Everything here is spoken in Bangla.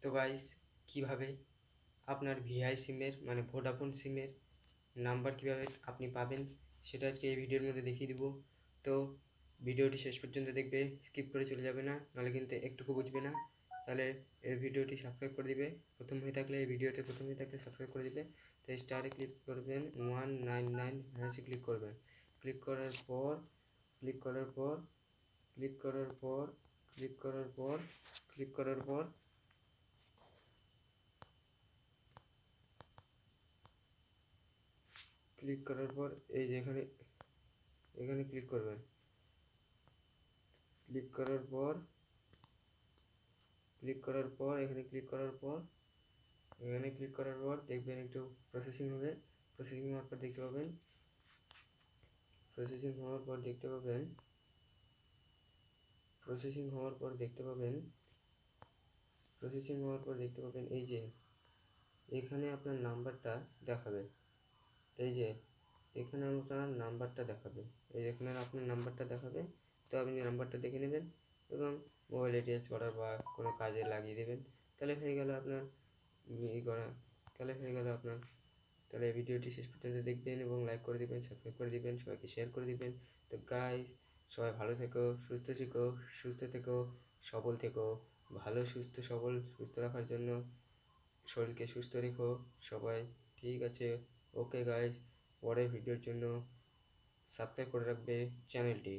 তো গাইস, কিভাবে আপনার ভিআই সিমের মানে ভোডাফোন সিমের নাম্বার কিভাবে আপনি পাবেন সেটা আজকে এই ভিডিওর মধ্যে দেখিয়ে দিব। তো ভিডিওটি শেষ পর্যন্ত দেখবে, স্কিপ করে চলে যাবে না, নাহলে কিন্তু একটুকু বুঝবে না। তাহলে এই ভিডিওটি সাবস্ক্রাইব করে দিবে, প্রথম হয়ে থাকলে এই ভিডিওটি প্রথম হয়ে থাকলে সাবস্ক্রাইব করে দিবে। তো স্টারে ক্লিক করবেন, 199 হ্যাশে ক্লিক করবেন। ক্লিক করার পর ক্লিক করার পর ক্লিক করার পর ক্লিক করার পর ক্লিক করার পর ক্লিক করার পর এই যে এখানে এখানে ক্লিক করবেন। ক্লিক করার পর এখানে ক্লিক করার পর দেখবেন একটু প্রসেসিং হবে। প্রসেসিং হওয়ার পর দেখতে পাবেন প্রসেসিং হওয়ার পর দেখতে পাবেন প্রসেসিং হওয়ার পর দেখতে পাবেন প্রসেসিং হওয়ার পর দেখতে পাবেন এই যে এখানে আপনার নাম্বারটা দেখাবে। এই যে এখানে আপনার নাম্বারটা দেখাবে এই এখানে আপনার নাম্বারটা দেখাবে। তো আপনি নাম্বারটা দেখে নেবেন এবং মোবাইলে রিচার্জ করার বা কোনো কাজে লাগিয়ে দেবেন। তাহলে হয়ে গেল আপনার ই করা তাহলে হয়ে গেল আপনার তাহলে ভিডিওটি শেষ পর্যন্ত দেখবেন এবং লাইক করে দিবেন, সাবস্ক্রাইব করে দিবেন, সবাইকে শেয়ার করে দিবেন। তো গাইস, সবাই ভালো থেকো, সুস্থ থেকো, সবল থেকো। ভালো সুস্থ রাখার জন্য শরীরকে সুস্থ রেখো সবাই। ঠিক আছে, ওকে গাইস, পরের ভিডিওর জন্য সাবস্ক্রাইব করে রাখবে চ্যানেলটি।